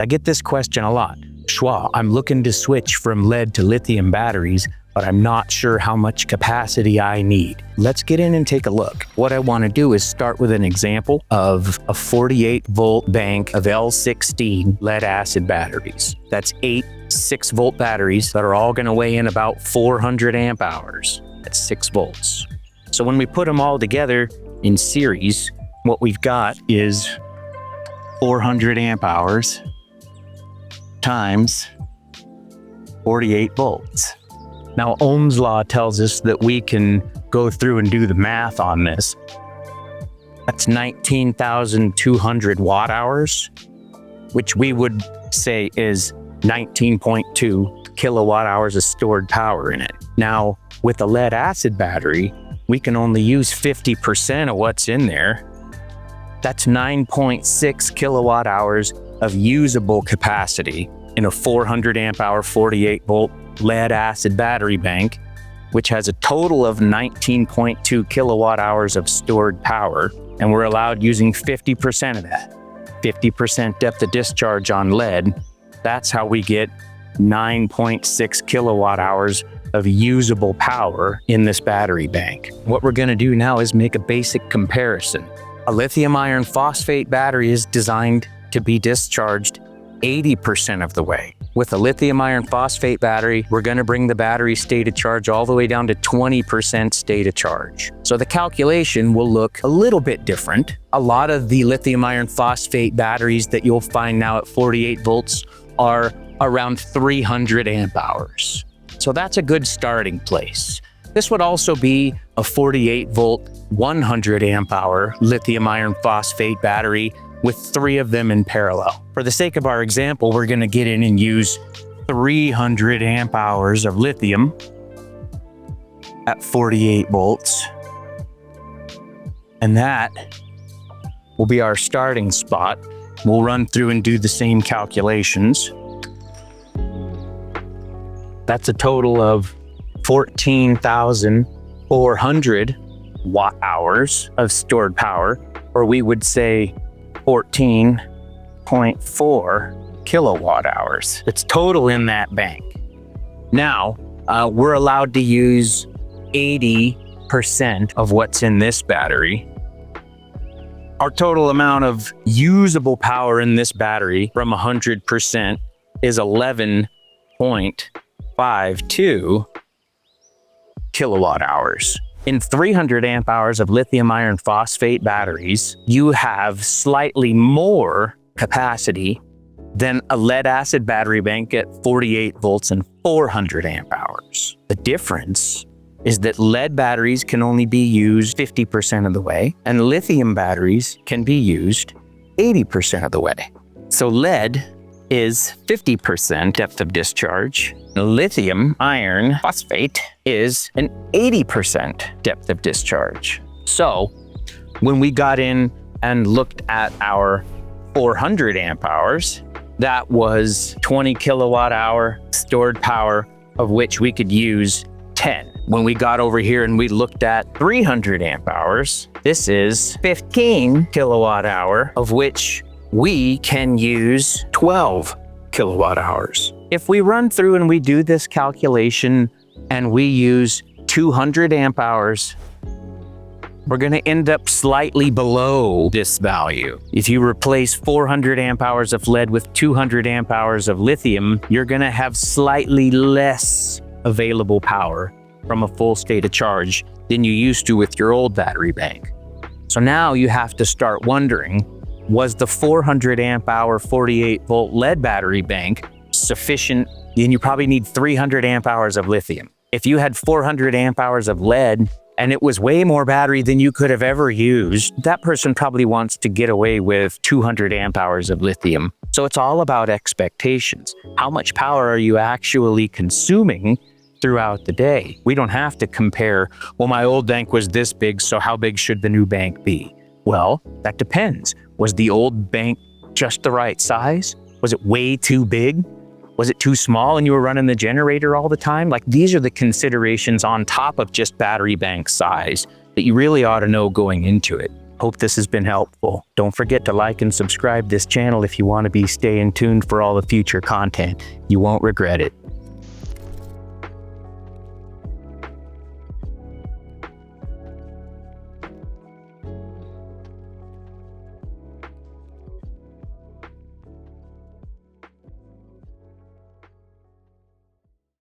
I get this question a lot. Schwa, I'm looking to switch from lead to lithium batteries, but I'm not sure how much capacity I need. Let's get in and take a look. What I want to do is start with an example of a 48-volt bank of L16 lead-acid batteries. That's 8 6-volt batteries that are all going to weigh in about 400 amp hours. That's 6 volts. So when we put them all together in series, what we've got is 400 amp hours times 48 volts. Now, Ohm's law tells us that we can go through and do the math on this. That's 19,200 watt hours, which we would say is 19.2 kilowatt hours of stored power in it. Now, with a lead acid battery, we can only use 50% of what's in there. That's 9.6 kilowatt hours of usable capacity in a 400 amp hour, 48 volt lead acid battery bank, which has a total of 19.2 kilowatt hours of stored power. And we're allowed using 50% of that. 50% depth of discharge on lead. That's how we get 9.6 kilowatt hours of usable power in this battery bank. What we're going to do now is make a basic comparison. A lithium iron phosphate battery is designed to be discharged 80% of the way. With a lithium iron phosphate battery, we're going to bring the battery state of charge all the way down to 20% state of charge. So the calculation will look a little bit different. A lot of the lithium iron phosphate batteries that you'll find now at 48 volts are around 300 amp hours. So that's a good starting place. This would also be a 48 volt, 100 amp hour lithium iron phosphate battery with 3 of them in parallel. For the sake of our example, we're going to get in and use 300 amp hours of lithium at 48 volts. And that will be our starting spot. We'll run through and do the same calculations. That's a total of 14,400 watt hours of stored power, or we would say 14.4 kilowatt hours. It's total in that bank. Now, we're allowed to use 80% of what's in this battery. Our total amount of usable power in this battery from 100% is 11.52 kilowatt hours. In 300 amp hours of lithium iron phosphate batteries, you have slightly more capacity than a lead acid battery bank at 48 volts and 400 amp hours. The difference is that lead batteries can only be used 50% of the way, and lithium batteries can be used 80% of the way. So lead is 50% depth of discharge. Lithium iron phosphate is an 80% depth of discharge. So when we got in and looked at our 400 amp hours, that was 20 kilowatt hour stored power, of which we could use 10. When we got over here and we looked at 300 amp hours, this is 15 kilowatt hour, of which we can use 12 kilowatt hours. If we run through and we do this calculation and we use 200 amp hours, we're going to end up slightly below this value. If you replace 400 amp hours of lead with 200 amp hours of lithium, you're going to have slightly less available power from a full state of charge than you used to with your old battery bank. So now you have to start wondering, was the 400 amp hour 48 volt lead battery bank sufficient? Then you probably need 300 amp hours of lithium. If you had 400 amp hours of lead and it was way more battery than you could have ever used, that person probably wants to get away with 200 amp hours of lithium. So it's all about expectations. How much power are you actually consuming throughout the day? We don't have to compare, well, my old bank was this big, so how big should the new bank be? Well, that depends. Was the old bank just the right size? Was it way too big? Was it too small and you were running the generator all the time? Like, these are the considerations on top of just battery bank size that you really ought to know going into it. Hope this has been helpful. Don't forget to like and subscribe this channel if you want to be staying tuned for all the future content. You won't regret it.